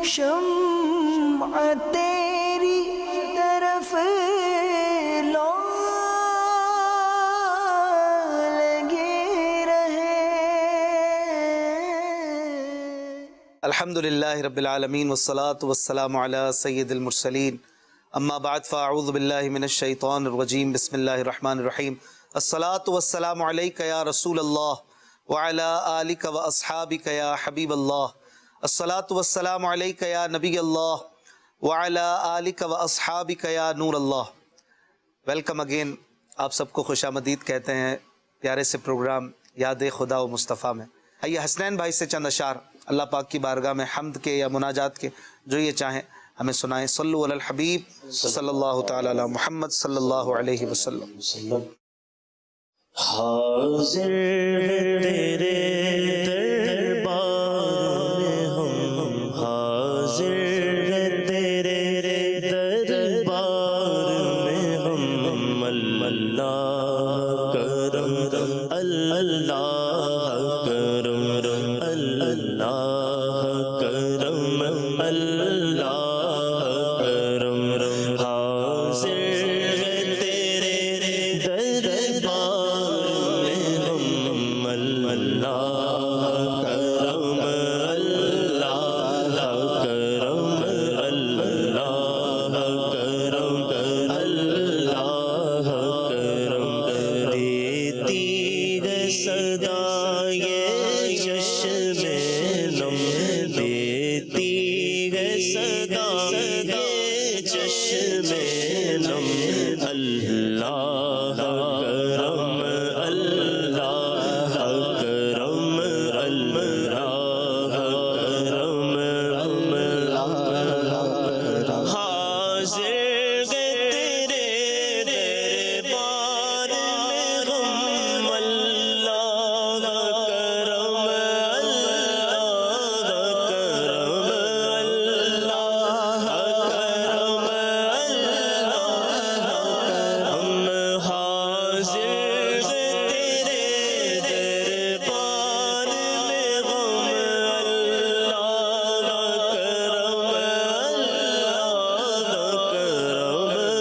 شمع تیری طرف لو لگے رہے۔ الحمدللہ رب العالمین والصلاة والسلام علی سید المرسلین، اما بعد فاعوذ باللہ من الشیطان الرجیم، بسم اللہ الرحمن الرحیم۔ الصلاة والسلام علیک یا رسول اللہ وعلی آلک و اصحابک یا حبیب اللہ۔ الصلاة والسلام علیک یا نبی اللہ وعلی آلک و اصحابک یا نور اللہ۔ ویلکم اگین، آپ سب کو خوش آمدید کہتے ہیں پیارے سے پروگرام یاد خدا و مصطفیٰ میں۔ آئیے حسنین بھائی سے چند اشعار اللہ پاک کی بارگاہ میں حمد کے یا مناجات کے جو یہ چاہیں ہمیں سنائیں۔ صلو علی الحبیب صلی اللہ تعالی علی محمد صلی اللہ علیہ وسلم۔ حاضر تیرے دربار میں ہم، حاضر تیرے دربار میں ہم، اللہ کرم، اللہ کرم، اللہ کرم، اللہ کرم، حاضر تیرے دربار میں ہم، اللہ کرم، اللہ کرم، اللہ کرم، اللہ کرم، دیتی ہے صدا یہ چشم نم، دیتی ہے صدا یہ چشم نم، اللہ کرم، اللہ کرم، اللہ کرم، اللہ حاضر تیرے دربار میں ہم، اللہ کرم، اللہ کرم، اللہ کرم، ہم حاضر تیرے دربار میں ہم، اللہ کرم،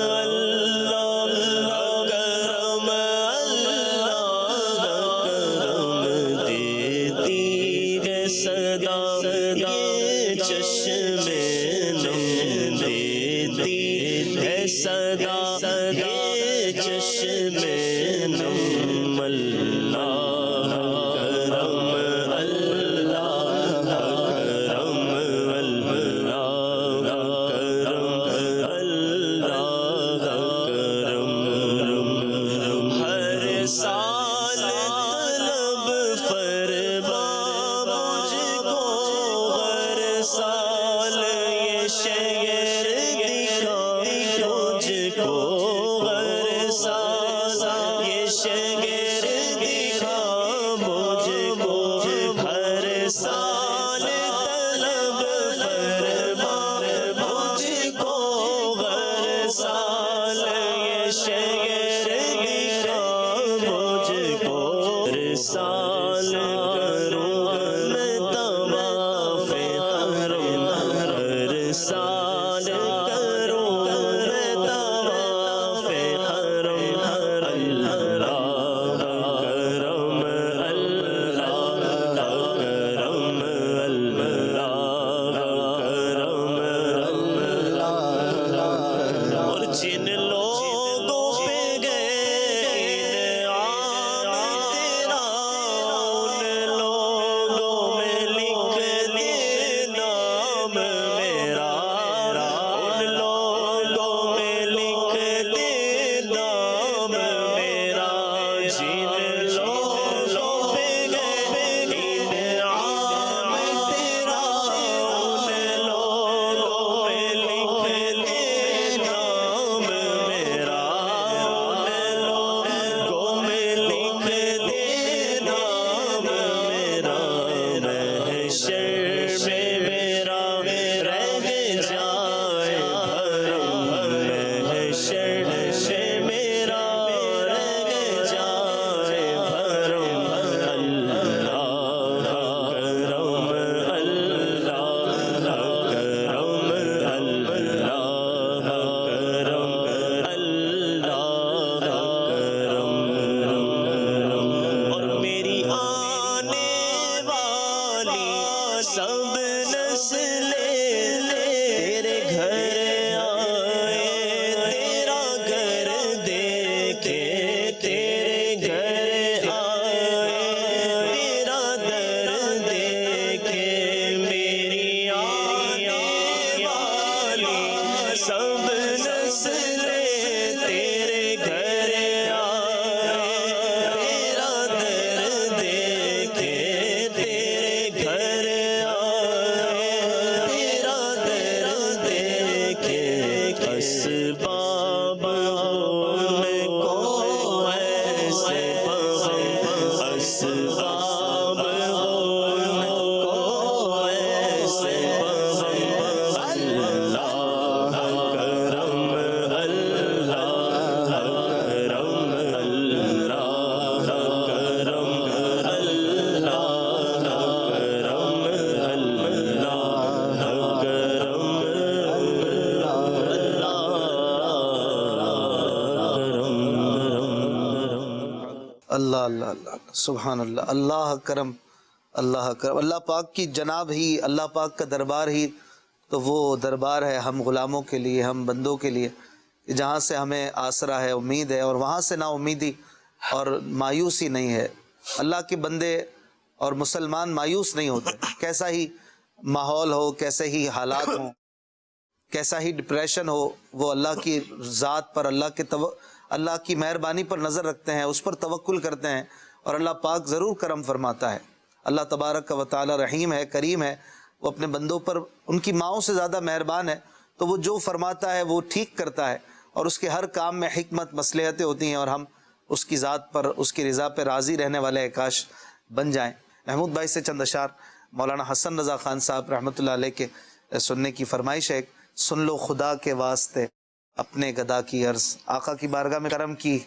اللہ کرم، اللہ کرم، اللہ کرم، دیتی ہے صدا یہ چشم نم، دیتی ہے صدا یہ چشم نم، اللہ کرم، اللہ کرم، اللہ کرم، اللہ کرم، ہر سال طلب فرما مجھ کو، ہر سال یہ شہر دکھا مجھ کو، سب نسلیں تیرے گھر آئے، تیرا گھر دیکھے، تیرے گھر آئے، تیرا در دیکھے، میری آنے والی سب نسلیں تیرے گھر آئے، تیرا در دیکھے، تیرے گھر آئے، تیرا در دیکھے، اسباب ان کو ایسے بغم، اسباب ان کو ایسے بغم، اللہ کرم، اللہ کرم، اللہ کرم، اللہ اللہ اللہ سبحان اللہ، اللہ کرم، اللہ کرم۔ اللہ پاک کی جناب ہی، اللہ پاک کا دربار ہی تو وہ دربار ہے ہم غلاموں کے لیے، ہم بندوں کے لیے، جہاں سے ہمیں آسرا ہے، امید ہے، اور وہاں سے نا امیدی اور مایوسی نہیں ہے۔ اللہ کے بندے اور مسلمان مایوس نہیں ہوتے، کیسا ہی ماحول ہو، کیسے ہی حالات ہوں، کیسا ہی ڈپریشن ہو، وہ اللہ کی ذات پر، اللہ کی مہربانی پر نظر رکھتے ہیں، اس پر توکل کرتے ہیں، اور اللہ پاک ضرور کرم فرماتا ہے۔ اللہ تبارک و تعالی رحیم ہے، کریم ہے، وہ اپنے بندوں پر ان کی ماؤں سے زیادہ مہربان ہے، تو وہ جو فرماتا ہے وہ ٹھیک کرتا ہے، اور اس کے ہر کام میں حکمت مصلحتیں ہوتی ہیں، اور ہم اس کی ذات پر، اس کی رضا پہ راضی رہنے والے کاش بن جائیں۔ محمود بھائی سے چند اشعار مولانا حسن رضا خان صاحب رحمۃ اللہ علیہ کے سننے کی فرمائش ہے۔ سن لو خدا کے واسطے اپنے گدا کی عرض، آقا کی بارگاہ میں کرم کی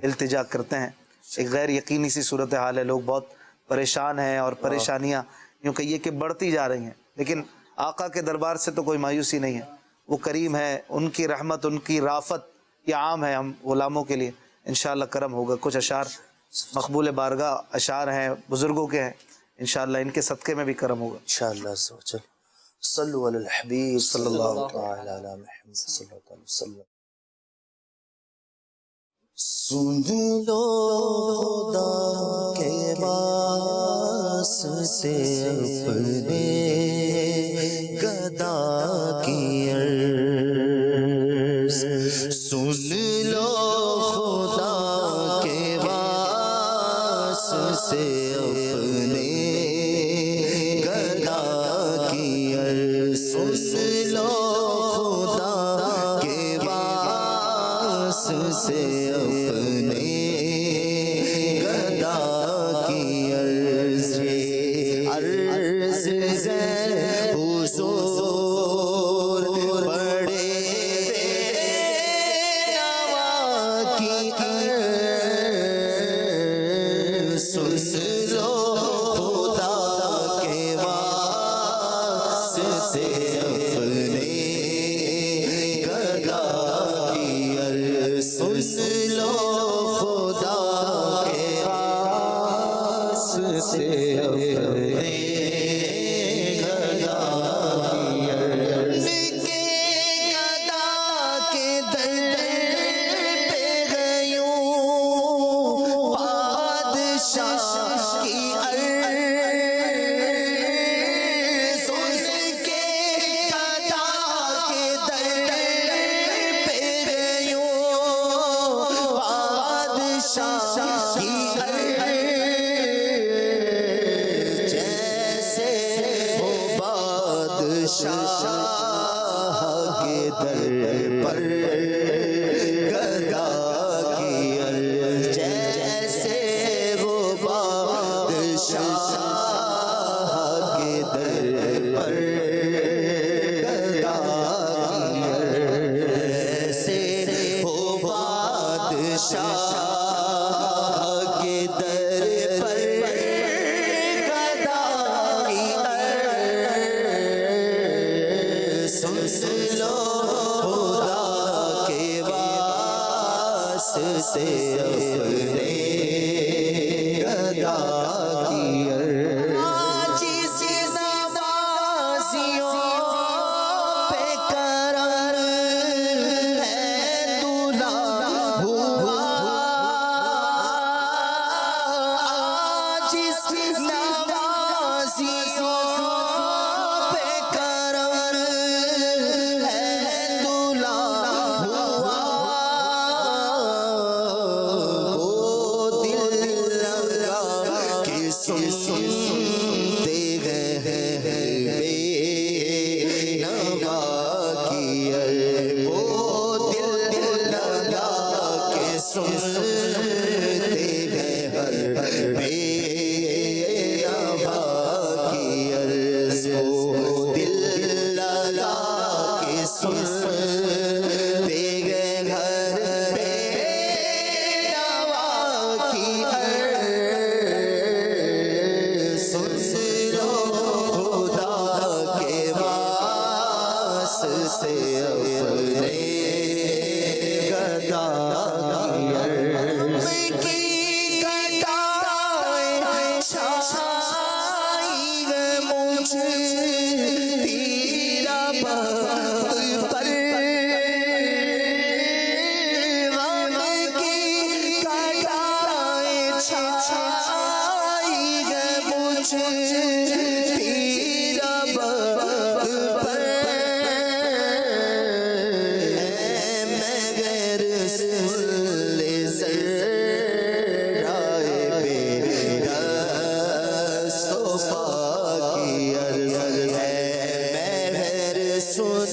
التجا کرتے ہیں۔ ایک غیر یقینی سی صورتحال ہے، لوگ بہت پریشان ہیں، اور پریشانیاں یوں کہیے کہ بڑھتی جا رہی ہیں، لیکن آقا کے دربار سے تو کوئی مایوسی نہیں ہے، وہ کریم ہے، ان کی رحمت، ان کی رافت یہ عام ہے ہم غلاموں کے لیے، انشاءاللہ کرم ہوگا۔ کچھ اشعار مقبول بارگاہ اشعار ہیں، بزرگوں کے ہیں، انشاءاللہ ان کے صدقے میں بھی کرم ہوگا انشاءاللہ عز و جل۔ صلو علی الحبیب صلی اللہ تعالی علی محمد صلی اللہ علیہ وسلم۔ سن لو خدا کے واسطے اپنے گدا کی عرض، سن لو خدا کے واسطے اپنے گدا کی عرض، سن لو خدا کے واسطے اپنے گدا کی عرض، عرض ہے حضور بڑے نوا کی عرض، سن لو خدا کے واسطے اپنے گدا کی عرض، سن لو خدا کے واسطے اپنے گدا کی عرض، کے گدا کے در پہ گیوں بادشاہ کی عرض، ان کے گدا کے در پہ گیوں بادشاہ کی عرض، جیسے وہ بادشاہ کے در پر گدا کی عرض، جیسے وہ بادشاہ کے در پر گدا کی عرض، جیسے وہ بادشاہ کے در پر گدا کی عرض، سن لو خدا کے واسطے اپنے گدا کی عرض، عاجزی نہ تیرے گھر پہ نوا کی سن لو خدا کے واسطے اپنے گدا کی کٹائے چھائی گئے مجھ تیرا بخت پر غم کی کٹائے چھائی گئے مجھ تیرا بخت پر مگر سل زرائے بے صفا کی عرض ہے مہر سن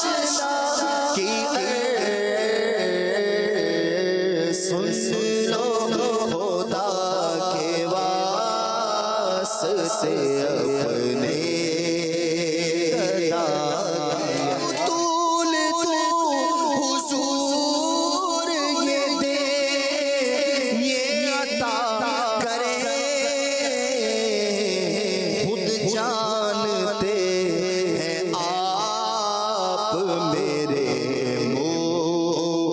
آشنا کی سن لو خدا کے واسطے اپنے طول تو حضور یہ دے یہ عطا کرے خود جانتے ہیں آپ میرے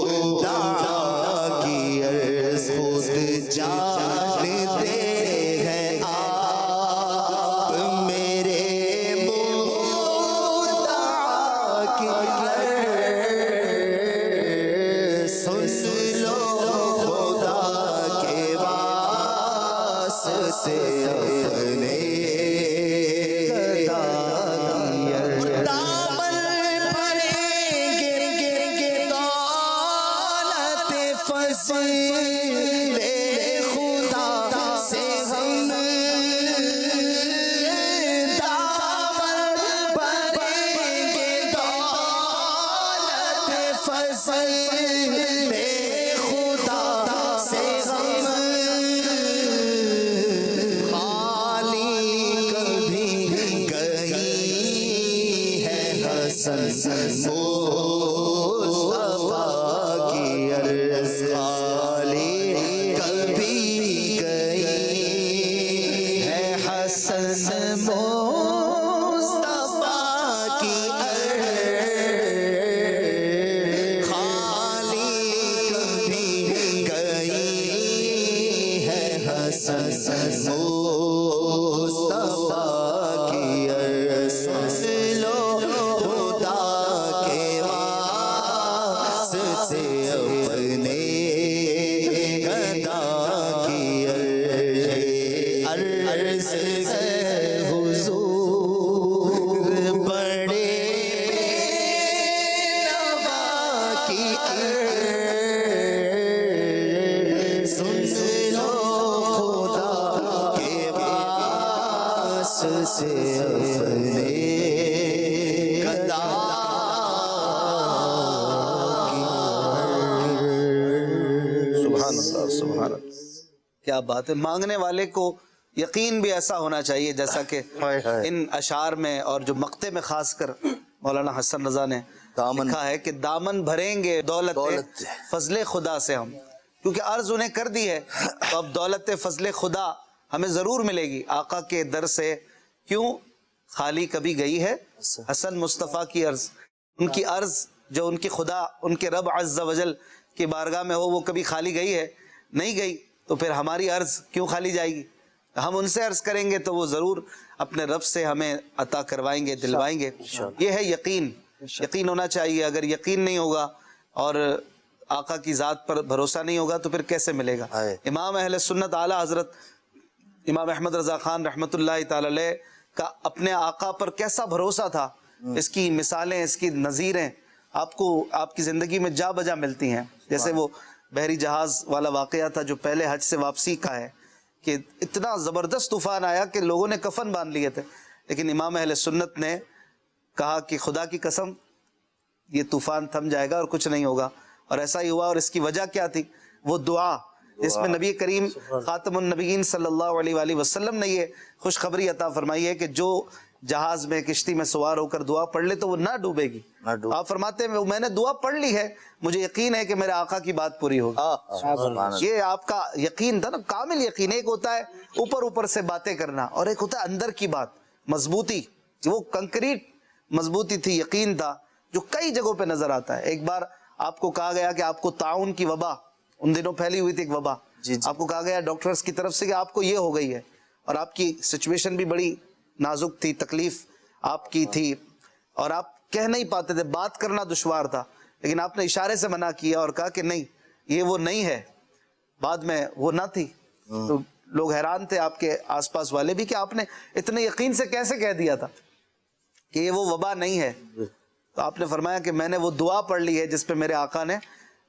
مدعا کی عرض خود جانتے ہیں آپ میرے مدعا کی عرض سن لو خدا کے واسطے اپنے دامن بھریں گے دولت فضل خدا سے ہم دامن بھریں گے دولت فضل خدا سے ہم خالی کبھی گئی ہے حسن مصطفیٰ کی عرض خالی کبھی گئی ہے حسن مصطفیٰ کی عرض خالی کبھی گئی ہے حسن مصطفیٰ کی عرض سن لو خدا کے واسطے اپنے گدا کی عرض ہے حضور بڑے نوا کی عرض سن لو خدا کے واسطے اپنے گدا سبحان اللہ سبحان اللہ، کیا بات ہے۔ مانگنے والے کو یقین بھی ایسا ہونا چاہیے جیسا کہ ان اشعار میں اور جو مقطع میں خاص کر مولانا حسن رضا نے لکھا ہے کہ دامن بھریں گے دولت فضل خدا سے ہم، کیونکہ عرض انہیں کر دی ہے تو اب دولت فضل خدا ہمیں ضرور ملے گی آقا کے در سے۔ کیوں خالی کبھی گئی ہے حسن مصطفیٰ کی عرض، ان کی عرض جو ان کی خدا ان کے رب عز و جل کی بارگاہ میں ہو وہ کبھی خالی گئی ہے؟ نہیں گئی، تو پھر ہماری عرض کیوں خالی جائے گی؟ ہم ان سے عرض کریں گے تو وہ ضرور اپنے رب سے ہمیں عطا کروائیں گے، دلوائیں گے۔ یہ ہے یقین، یقین ہونا چاہیے۔ اگر یقین نہیں ہوگا اور آقا کی ذات پر بھروسہ نہیں ہوگا تو پھر کیسے ملے گا؟ امام اہل سنت اعلیٰ حضرت امام احمد رضا خان رحمۃ اللہ تعالی علیہ کا اپنے آقا پر کیسا بھروسہ تھا، اس کی مثالیں، اس کی نظیریں آپ کو آپ کی زندگی میں جا بجا ملتی ہیں۔ جیسے وہ بحری جہاز والا واقعہ تھا جو پہلے حج سے واپسی کا ہے، کہ اتنا زبردست طوفان آیا کہ لوگوں نے کفن باندھ لیے تھے، لیکن امام اہل سنت نے کہا کہ خدا کی قسم یہ طوفان تھم جائے گا اور کچھ نہیں ہوگا، اور ایسا ہی ہوا۔ اور اس کی وجہ کیا تھی؟ وہ دعا جس میں نبی کریم خاتم النبیین صلی اللہ علیہ وآلہ وسلم نے یہ خوشخبری عطا فرمائی ہے کہ جو جہاز میں کشتی میں سوار ہو کر دعا پڑھ لے تو وہ نہ ڈوبے گی۔ آپ فرماتے ہیں میں نے دعا پڑھ لی ہے، مجھے یقین ہے کہ میرے آقا کی بات پوری ہوگی۔ یہ آپ کا یقین تھا نا، کامل یقین۔ ایک ہوتا ہے اوپر اوپر سے باتیں کرنا اور ایک ہوتا ہے اندر کی بات، مضبوطی، وہ کنکریٹ مضبوطی تھی، یقین تھا جو کئی جگہوں پہ نظر آتا ہے۔ ایک بار آپ کو کہا گیا کہ آپ کو طاعون کی وبا، ان دنوں پھیلی ہوئی تھی ایک وبا، آپ کو کہا گیا ڈاکٹرز کی طرف سے کہ آپ کو یہ ہو گئی ہے، اور آپ کی سچویشن بھی بڑی نازک تھی، تکلیف آپ کی تھی اور آپ کہہ نہیں پاتے تھے، بات کرنا دشوار تھا، لیکن آپ نے اشارے سے منع کیا اور کہا کہ نہیں یہ وہ نہیں ہے۔ بعد میں وہ نہ تھی تو لوگ حیران تھے، آپ کے آس پاس والے بھی، کہ آپ نے اتنے یقین سے کیسے کہہ دیا تھا کہ یہ وہ وبا نہیں ہے؟ تو آپ نے فرمایا کہ میں نے وہ دعا پڑھ لی ہے جس پہ میرے آقا نے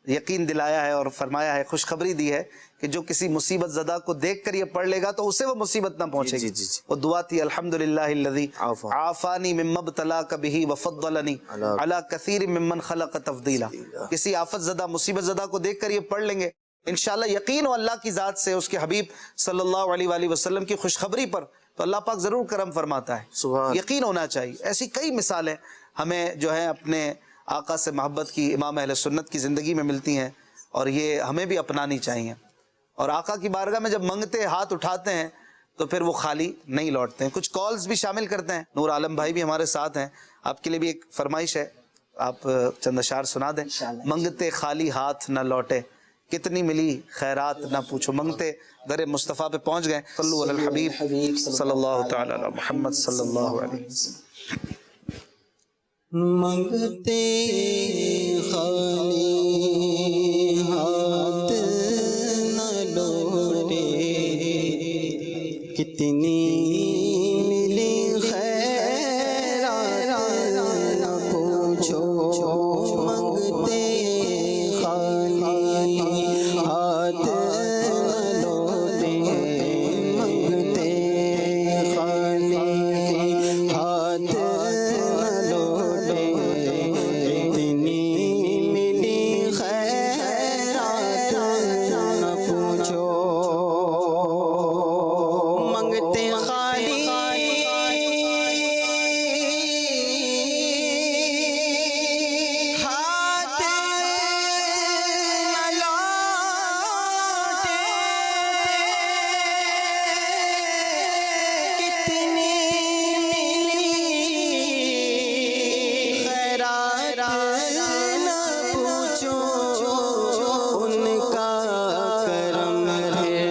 یقین دلایا ہے اور فرمایا ہے، خوشخبری دی ہے کہ جو کسی مصیبت زدہ کو دیکھ کر یہ پڑھ لے گا تو اسے وہ مصیبت نہ پہنچے گی۔ وہ دعا تھی الحمدللہ الذی عافانی مما ابتلاک بہ وفضلنی علی کثیر ممن خلق تفضیلا۔ کسی آفت زدہ مصیبت زدہ کو دیکھ کر یہ پڑھ لیں گے، انشاءاللہ یقین ہو اللہ کی ذات سے، اس کے حبیب صلی اللہ علیہ وآلہ وسلم کی خوشخبری پر، تو اللہ پاک ضرور کرم فرماتا ہے۔ یقین ہونا چاہیے۔ ایسی کئی مثالیں ہمیں جو ہے اپنے آقا سے محبت کی، امام اہل سنت کی زندگی میں ملتی ہیں، اور یہ ہمیں بھی اپنانی چاہیے۔ اور آقا کی بارگاہ میں جب منگتے ہاتھ اٹھاتے ہیں تو پھر وہ خالی نہیں لوٹتے ہیں۔ کچھ کالز بھی شامل کرتے ہیں، نور عالم بھائی بھی ہمارے ساتھ ہیں، آپ کے لیے بھی ایک فرمائش ہے، آپ چند اشعار سنا دیں۔ منگتے خالی ہاتھ نہ لوٹے، کتنی ملی خیرات نہ پوچھو۔ منگتے در مصطفیٰ پہ پہنچ گئے۔ صلو علی الحبیب صلی اللہ تعالی علی محمد صلی اللہ علیہ وسلم۔ منگتے خالی ہاتھ نہ لوٹے، کتنی ملی خیرات نہ پوچھو۔ منگتے خالی ہاتھ نہ لوٹے، منگتے خالی ہاتھ نہ لوٹے، اتنی ملی خیرات نہ پوچھو۔ منگتے خالی ہاتھ نہ لوٹے، کتنی ملی خیرات نہ پوچھو۔ ان کا کرم ہے،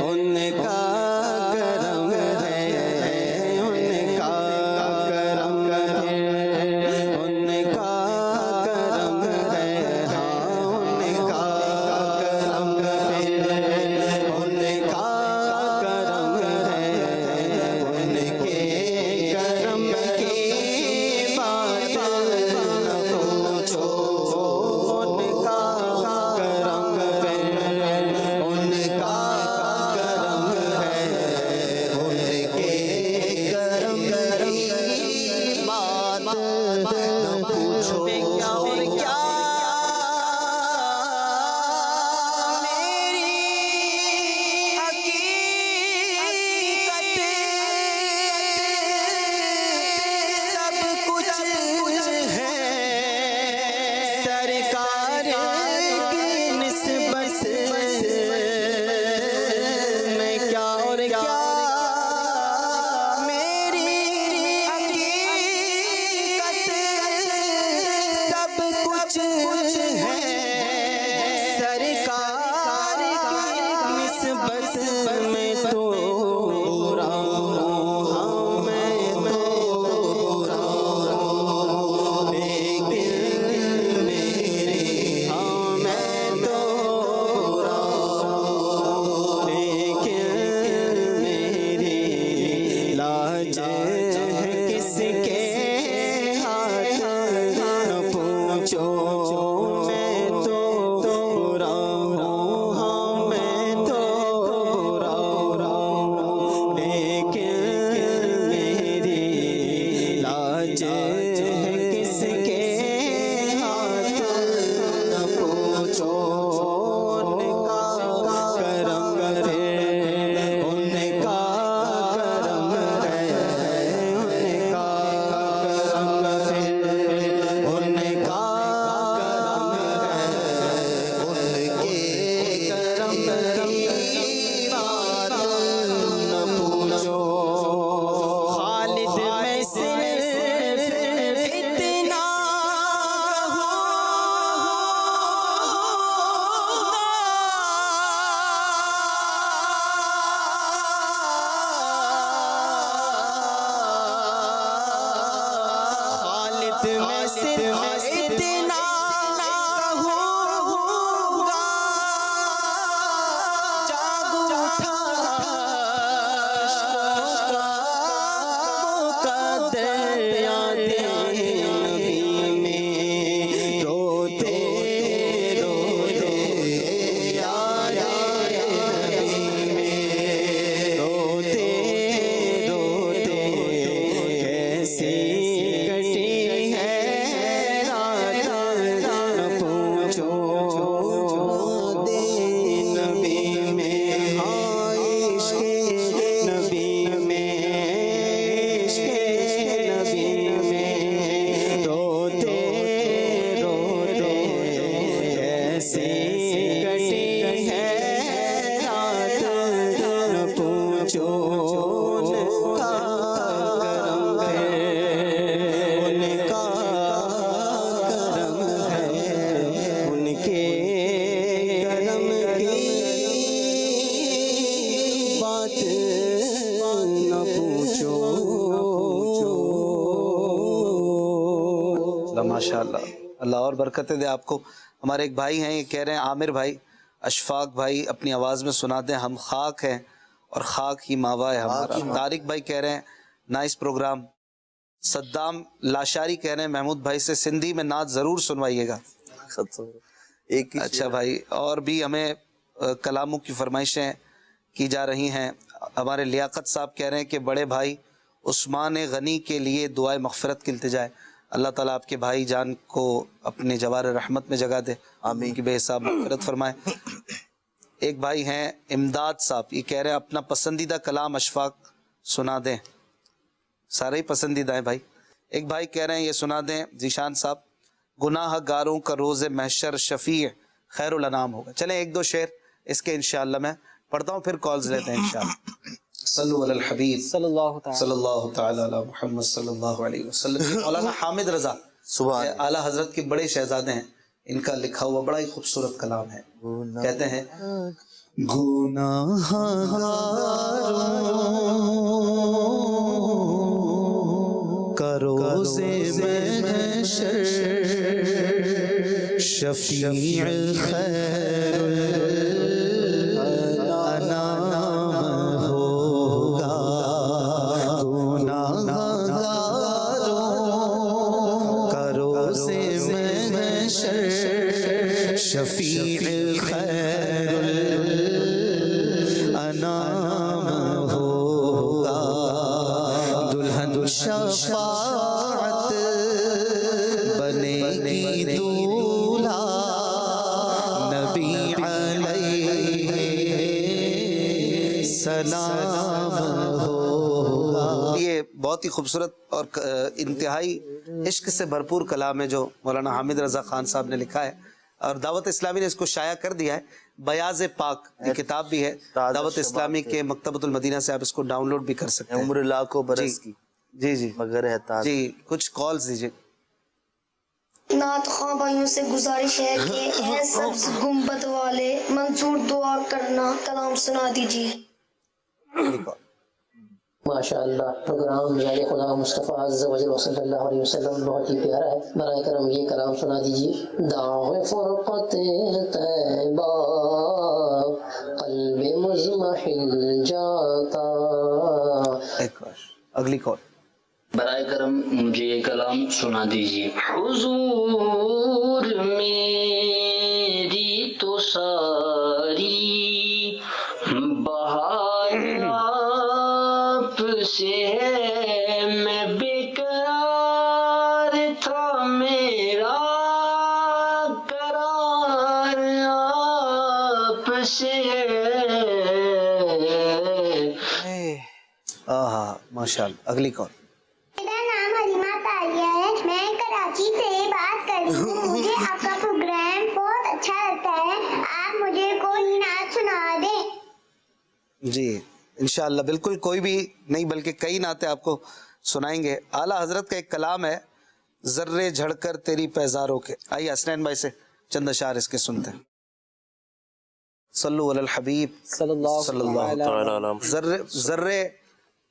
ان کا کرم ہے، ان کا کرم ہے، ان کا کرم ہے، ہاں ان کا کرم ہے، ان کا کرم ہے، ان کے کرم کی بات نہ پوچھو۔ ان کا کرم ہے، ان کا کرم ہے، ان کے کرم کی بات نہ پوچھو۔ کیا اور کیا میری حقیقت، سب کچھ ہے سرکار کی نسبت میں۔ کیا اور کیا میری حقیقت، سب کچھ ہے سرکار کی نسبت میں۔ تو ہاں میں تو لیکن میرے ہاں ماشاءاللہ، اللہ اور برکتیں دے آپ کو. ہمارے ایک بھائی ہیں، یہ کہہ رہے ہیں عامر بھائی، اشفاق بھائی اپنی آواز میں سنا دیں، ہم خاک ہیں اور خاک ہی ماوا ہے ہمارا. طارق بھائی کہہ رہے ہیں نائس پروگرام. صدام لاشاری کہہ رہے ہیں محمود بھائی سے سندھی میں نعت ضرور سنوائیے گا. ایک ہی اچھا بھائی، اور بھی ہمیں کلاموں کی فرمائشیں کی جا رہی ہیں. ہمارے لیاقت صاحب کہہ رہے ہیں کہ بڑے بھائی عثمان غنی کے لیے دعائے مغفرت کی التجا ہے. اللہ تعالیٰ آپ کے بھائی جان کو اپنے جوار رحمت میں جگہ دے، آمین، کی بے حساب مغفرت فرمائے. ایک بھائی ہیں امداد صاحب، یہ کہہ رہے ہیں اپنا پسندیدہ کلام اشفاق سنا دیں. سارے ہی پسندیدہ ہیں بھائی. ایک بھائی کہہ رہے ہیں یہ سنا دیں ذیشان صاحب، گناہ گاروں کا روز محشر شفیع خیر الانام ہوگا. چلیں ایک دو شعر اس کے انشاءاللہ میں پڑھتا ہوں، پھر کالز لیتے ہیں انشاءاللہ. صلو علی الحبیب صلی اللہ تعالی علی محمد صلی اللہ علیہ وسلم. مولانا حامد رضا اعلیٰ حضرت کے بڑے شہزادے ہیں، ان کا لکھا ہوا بڑا ہی خوبصورت کلام ہے. کہتے ہیں گناہ گاروں کا روز محشر شفیع خیر الانام ہوگا. گناہ گاروں کا روز محشر شفیع خیر الانام ہوگا. دلہن شفاعت بنے گی دولہا نبی علیہ سلام ہوگا. یہ بہت ہی خوبصورت اور انتہائی عشق سے بھرپور کلام ہے جو مولانا حامد رضا خان صاحب نے لکھا ہے، اور دعوت اسلامی نے اس کو شائع کر دیا ہے. بیاض پاک یہ کتاب بھی ہے دعوت اسلامی کے مکتبۃ المدینہ سے، آپ اس کو ڈاؤن لوڈ بھی کر سکتے ہیں. عمر لاکھوں برس کی جی جی مگر ہے تاج. جی کچھ کالز دیجیے. نعت خواں بھائیوں سے گزارش ہے کہ اے سبز گنبد والے منظور دعا کرنا کلام سنا دیجیے. ماشاء اللہ پروگرام یاد خدا مصطفیٰ عز و جل صلی اللہ علیہ وسلم بہت ہی پیارا ہے. برائے کرم یہ کلام سنا دیجیے. دعوے فرقت طیبہ قلب مزمحل جاتا. ایک بار اگلی کال. برائے کرم مجھے یہ کلام سنا دیجیے. حضور میری تو ساری بہار آپ سے ہے، میں بیقرار تھا میرا قرار آپ سے ہے. ماشاء اللہ. اگلی کال. میرا نام حلیمہ طاہریہ ہے، میں کراچی سے بات کر رہی ہوں. مجھے آپ کا پروگرام بہت اچھا لگتا ہے، آپ مجھے کوئی نعت سنا دیں. جی انشاءاللہ بالکل، کوئی بھی نہیں بلکہ کئی نعتیں آپ کو سنائیں گے. اعلیٰ حضرت کا ایک کلام ہے ذرے جھڑ کر تیری پیزاروں کے. آئیے حسنین بھائی سے چند اشعار اس کے سنتے ہیں. صلو علی الحبیب صلی اللہ علیہ. ذرے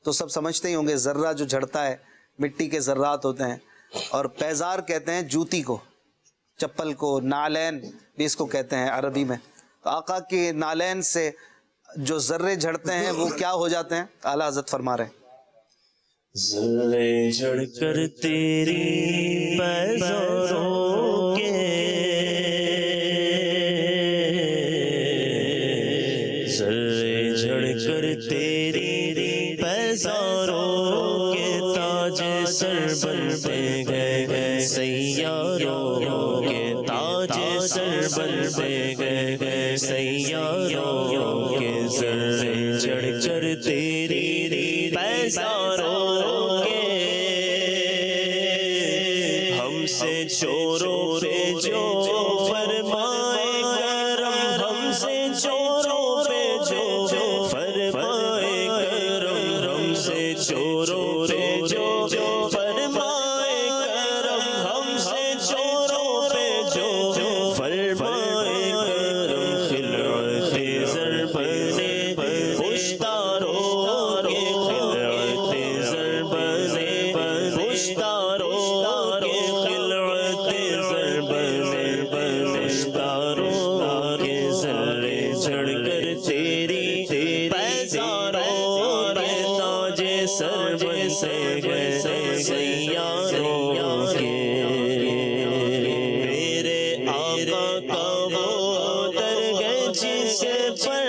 تو سب سمجھتے ہی ہوں گے، ذرہ جو جھڑتا ہے مٹی کے ذرات ہوتے ہیں، اور پیزار کہتے ہیں جوتی کو، چپل کو. نالین بھی اس کو کہتے ہیں عربی میں. تو آقا کے نالین سے جو ذرے جھڑتے ہیں وہ کیا ہو جاتے ہیں؟ اعلیٰ حضرت فرما رہے ہیں ذرے جھڑ کر تیری پیزاروں کے، ذرے جھڑ کر تیری پیزاروں کے تاج سر بنتے گئے سیاروں کے، تاج سر بنتے گئے سیاروں کے. ذرے جھڑ کر تیری پیزاروں کے، ہم سے چوروں پہ جو فرمائے کرم، ہم سے چوروں پہ جو فرمائے کرم، ہم سے چوروں پہ جو فرمائے کرم، ہم سے چوروں پہ جو فرمائے کرم. خلعت زر بنے خوشداروں کے، خلعت زر بنے خوشداروں کے، خلعت آقا کا وہ درگاہ جس پر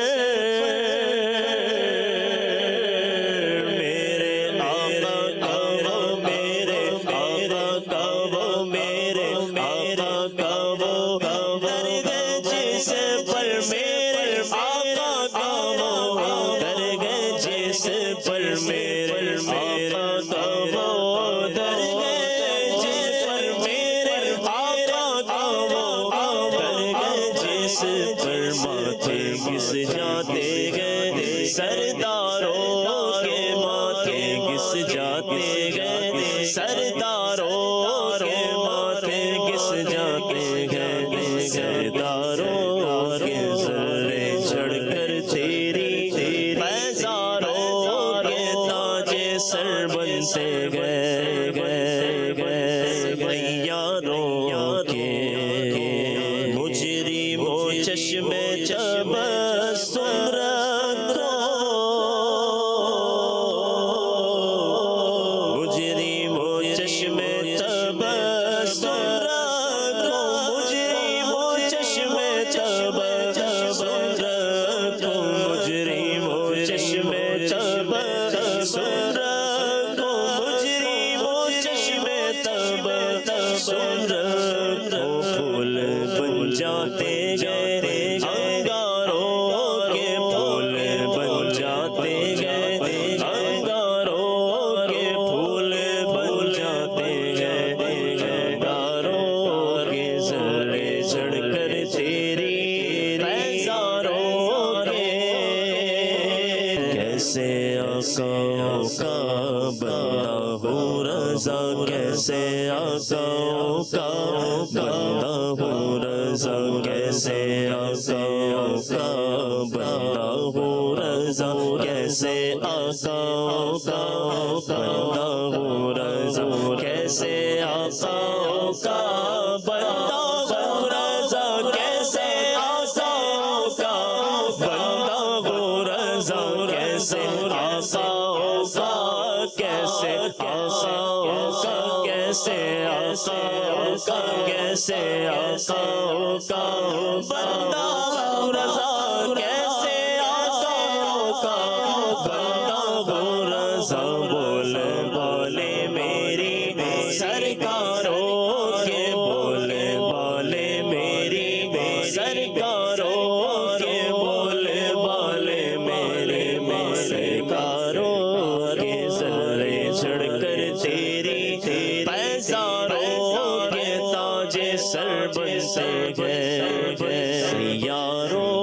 سرداروں کے ماتھے گس جاتے گئے، سرداروں کے ماتھے گس جاتے گئے، سرداروں کے ذرے چڑھ کر تیری بیزاروں کے تاج سر بنتے گئے، یاروں کے مجرموں چشم تبسم رکھو، مجرموں چشم تبسم رکھو، مجرموں چشم تبسم رکھو، مجرموں چشم تبسم رکھو، مجرموں چشم تبسم رکھو، پھول بن جاتے گئے انگاروں کے، پھول بن جاتے گئے انگاروں کے، پھول بن جاتے گئے انگاروں کے، ذرے چڑھ کر تیری بیزاروں کے، کیسے آقا کا بندہ ہوں رضا، کیسے آقا کا بندہ ہوں رضا، کیسے آقا کا بندہ ہوں رضا، کیسے آقا کا بندہ ہوں رضا، کیسے آقا کا بندہ ہوں رضا، کیسے آقا کا بندہ ہوں رضا، کیسے آقا کا، کیسے آقا کا، کیسے آقا کا، کیسے آقا کا بندہ ہوں رضا، کیسے آقا کا بندہ ہوں رضا، بولے بولے میری سرکاروں کے، بولے بولے میری سرکاروں کے، بولے بولے میرے سرکاروں کے، ذرے چڑھ کر تیری بیزاروں کے تاج سر بنتے گئے، یاروں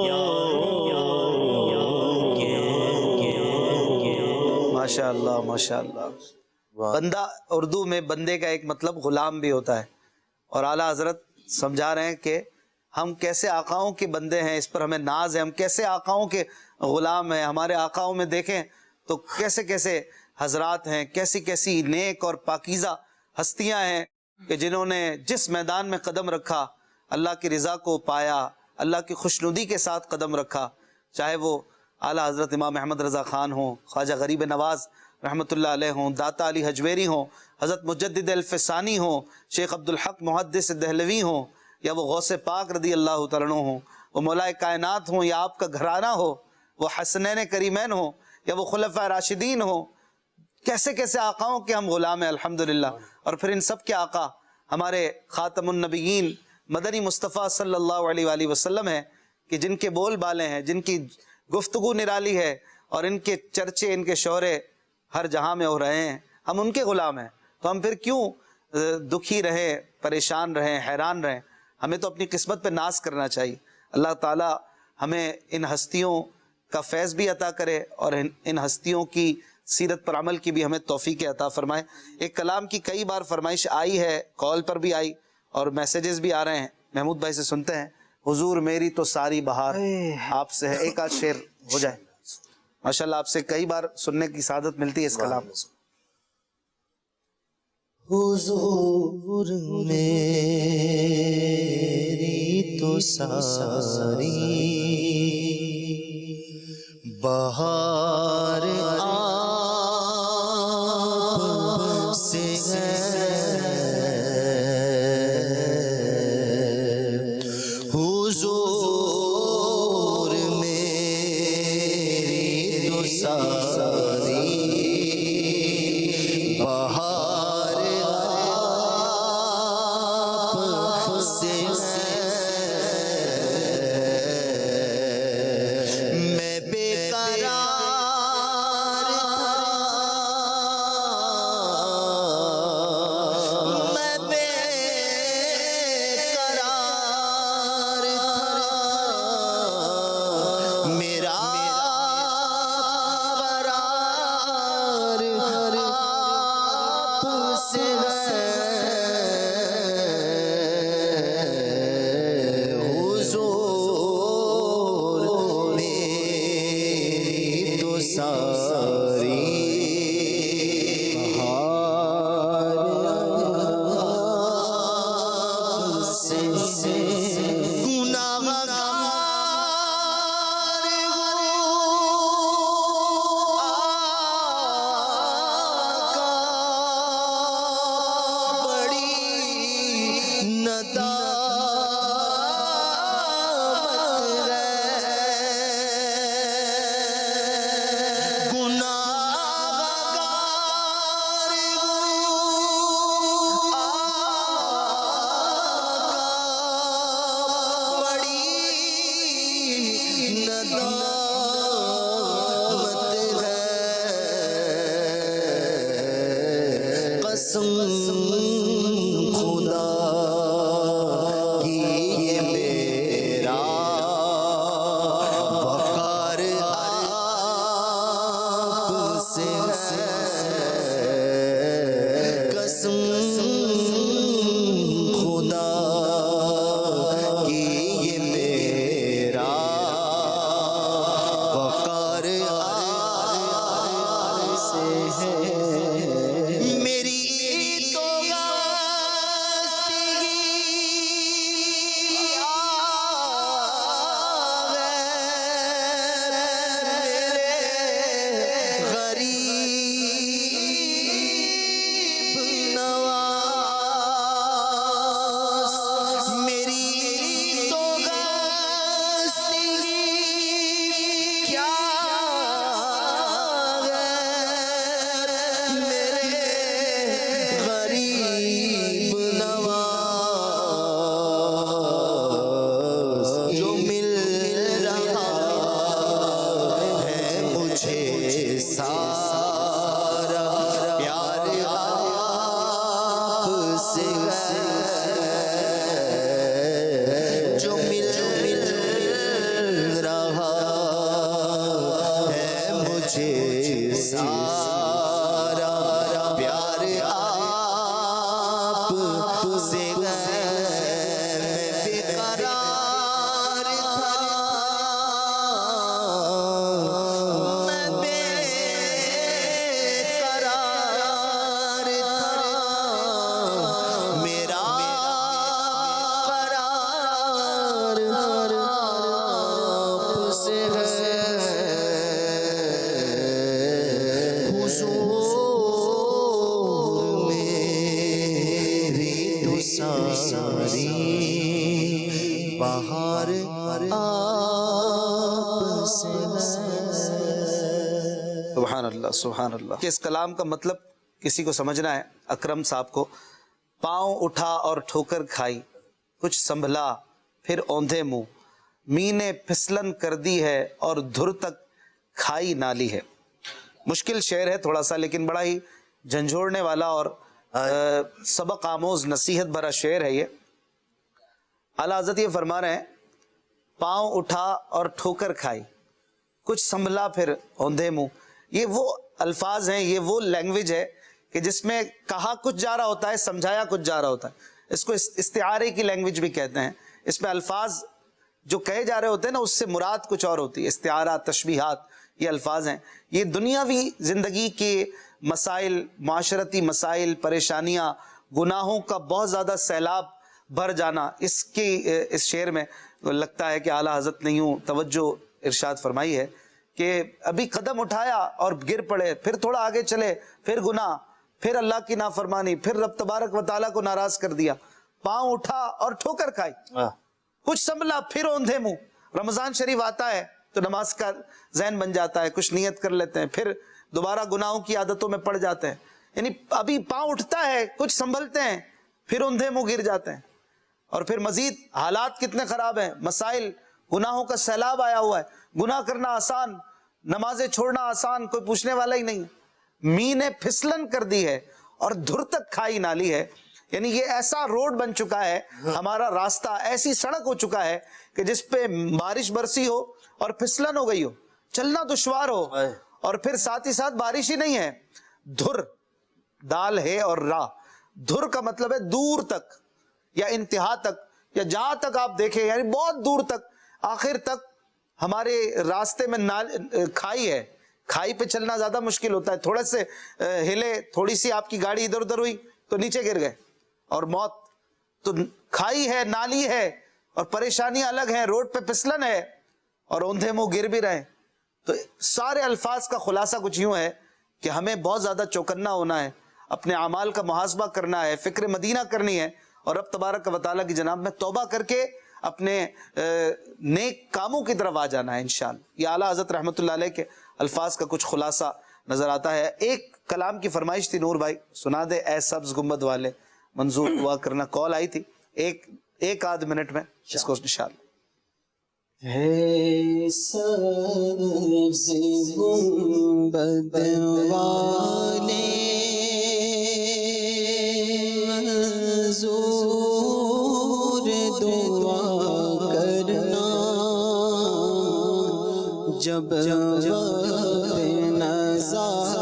کے۔ ماشاء اللہ ماشاء اللہ۔ بندہ اردو میں بندے کا ایک مطلب غلام بھی ہوتا ہے، اور اعلیٰ حضرت سمجھا رہے ہیں کہ ہم کیسے آقاؤں کے بندے ہیں، اس پر ہمیں ناز ہے، ہم کیسے آقاؤں کے غلام ہیں۔ ہمارے آقاؤں میں دیکھیں تو کیسے کیسے حضرات ہیں، کیسی کیسی نیک اور پاکیزہ ہستیاں ہیں کہ جنہوں نے جس میدان میں قدم رکھا اللہ کی رضا کو پایا، اللہ کی خوشنودی کے ساتھ قدم رکھا، چاہے وہ اعلیٰ حضرت امام احمد رضا خان ہوں، خواجہ غریب نواز رحمۃ اللہ علیہ ہوں، داتا علی حجویری ہوں، حضرت مجدد الفسانی ہوں، شیخ عبدالحق محدث دہلوی ہوں، یا وہ غوث پاک رضی اللہ تعالیٰ عنہ ہوں، وہ مولا کائنات ہوں، یا آپ کا گھرانہ ہو، وہ حسنین کریمین ہوں، یا وہ خلفاء راشدین ہوں، کیسے کیسے آقاؤں کے ہم غلام ہیں الحمدللہ۔ اور پھر ان سب کے آقا ہمارے خاتم النبیین مدنی مصطفیٰ صلی اللہ علیہ وآلہ وسلم ہیں، کہ جن کے بول بالے ہیں، جن کی گفتگو نرالی ہے، اور ان کے چرچے، ان کے شعرے ہر جہاں میں ہو رہے ہیں، ہم ان کے غلام ہیں، تو ہم پھر کیوں دکھی رہیں، پریشان رہیں، حیران رہیں؟ ہمیں تو اپنی قسمت پہ ناز کرنا چاہیے۔ اللہ تعالی ہمیں ان ہستیوں کا فیض بھی عطا کرے، اور ان ہستیوں کی سیرت پر عمل کی بھی ہمیں توفیق عطا فرمائے۔ ایک کلام کی کئی بار فرمائش آئی ہے، کال پر بھی آئی اور میسیجز بھی آ رہے ہیں، محمود بھائی سے سنتے ہیں۔ حضور میری تو ساری بہار آپ سے ہے، ایک آدھ شعر ہو جائے ماشاءاللہ، آپ سے کئی بار سننے کی سعادت ملتی ہے اس کلام۔ حضور میری تو ساری بہار آپ سے ہے، ندامت ہے قسم خدا کی یہ میرا وقار آپ سے ہے قسم خدا کی یہ میرا وقار آپ سے ہے میری تو ساری بہار آپ سے سبحان اللہ سبحان اللہ. کہ اس کلام کا مطلب کسی کو سمجھنا ہے اکرم صاحب کو. پاؤں اٹھا اور ٹھوکر کھائی، کچھ سنبھلا پھر اوندھے منہ، می نے پھسلن کر دی ہے اور دھر تک کھائی نالی ہے. مشکل شعر ہے تھوڑا سا، لیکن بڑا ہی جھنجھوڑنے والا اور سبق آموز نصیحت بھرا شعر ہے یہ. اعلیٰ حضرت یہ فرما رہے ہیں پاؤں اٹھا اور ٹھوکر کھائی، کچھ سنبھلا پھر اوندھے منہ. یہ وہ الفاظ ہیں، یہ وہ لینگویج ہے کہ جس میں کہا کچھ جا رہا ہوتا ہے، سمجھایا کچھ جا رہا ہوتا ہے. اس کو استعارے کی لینگویج بھی کہتے ہیں. اس میں الفاظ جو کہے جا رہے ہوتے ہیں نا، اس سے مراد کچھ اور ہوتی ہے. استعارہ، تشبیہات، یہ الفاظ ہیں. یہ دنیاوی زندگی کے مسائل، معاشرتی مسائل، پریشانیاں، گناہوں کا بہت زیادہ سیلاب بھر جانا، اس شعر میں لگتا ہے کہ اعلیٰ حضرت نے یوں توجہ ارشاد فرمائی ہے کہ ابھی قدم اٹھایا اور گر پڑے، پھر تھوڑا آگے چلے، پھر گناہ، پھر اللہ کی نافرمانی، پھر رب تبارک و تعالیٰ کو ناراض کر دیا. پاؤں اٹھا اور ٹھوکر کھائی، کچھ سنبھلا پھر اوندھے منہ. رمضان شریف آتا ہے تو نماز کا ذہن بن جاتا ہے، کچھ نیت کر لیتے ہیں، پھر دوبارہ گناہوں کی عادتوں میں پڑ جاتے ہیں. یعنی ابھی پاؤں اٹھتا ہے، کچھ سنبھلتے ہیں، پھر اوندھے منہ گر جاتے ہیں. اور پھر مزید حالات کتنے خراب ہیں، مسائل، گناہوں کا سیلاب آیا ہوا ہے. گناہ کرنا آسان، نمازیں چھوڑنا آسان، کوئی پوچھنے والا ہی نہیں. می نے پھسلن کر دی ہے اور دھر تک کھائی نالی ہے. یعنی یہ ایسا روڈ بن چکا ہے ہمارا راستہ، ایسی سڑک ہو چکا ہے کہ جس پہ بارش برسی ہو اور پھسلن ہو گئی ہو، چلنا دشوار ہو، اور پھر ساتھ ہی ساتھ بارش ہی نہیں ہے. دھر، دال ہے اور راہ. دھر کا مطلب ہے دور تک یا انتہا تک، یا جہاں تک آپ دیکھیں، یعنی بہت دور تک، آخر تک ہمارے راستے میں کھائی ہے. کھائی پہ چلنا زیادہ مشکل ہوتا ہے. تھوڑے سے ہلے، تھوڑی سی آپ کی گاڑی ادھر ادھر ہوئی تو نیچے گر گئے اور موت. تو کھائی ہے، نالی ہے، اور پریشانیاں الگ ہیں، روڈ پہ پھسلن ہے اور اوندھے منہ گر بھی رہے. تو سارے الفاظ کا خلاصہ کچھ یوں ہے کہ ہمیں بہت زیادہ چوکنا ہونا ہے، اپنے اعمال کا محاسبہ کرنا ہے، فکر مدینہ کرنی ہے، اور رب تبارک و تعالیٰ کی جناب میں توبہ کر کے اپنے نیک کاموں کی طرف آ جانا ہے انشاءاللہ. یہ اعلیٰ حضرت رحمۃ اللہ علیہ کے الفاظ کا کچھ خلاصہ نظر آتا ہے. ایک کلام کی فرمائش تھی نور بھائی، سنا دے اے سبز گنبد والے، منظور ہوا کرنا. کال آئی تھی ایک آدھ منٹ میں، اس کو انشاءاللہ. ہے سبز گنبد والے منظور دعا کرنا جب وقت نظر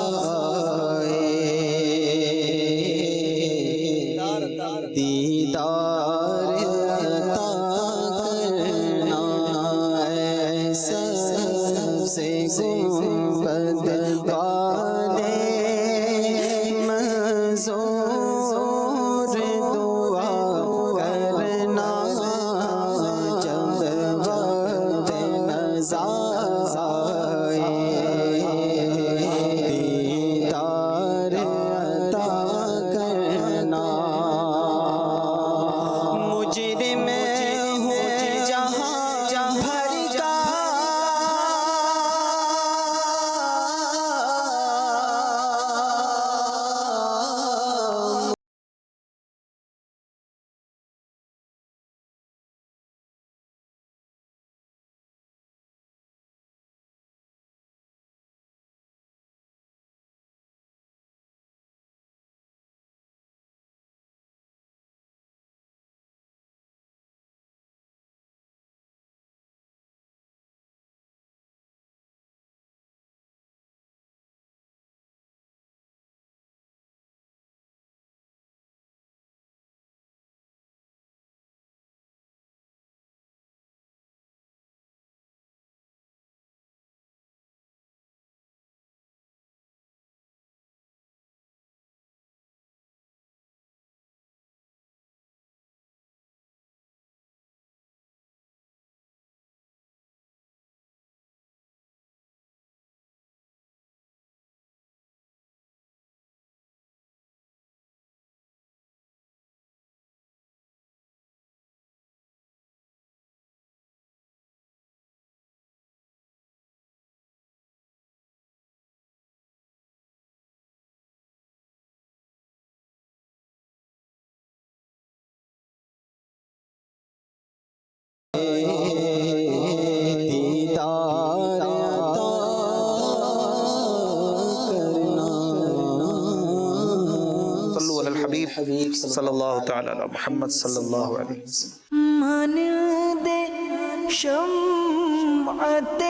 دیدار عطا کرنا ایسا سے گنبد والے منظور دعا کرنا جب وقت نظر دیدار عطا کرنا مجرم ہوں جہاں بھر کا دیدار عطا کرنا صلو علی الحبیب صلی اللہ تعالی علی محمد صلی اللہ علیہ وسلم. من دے شمعت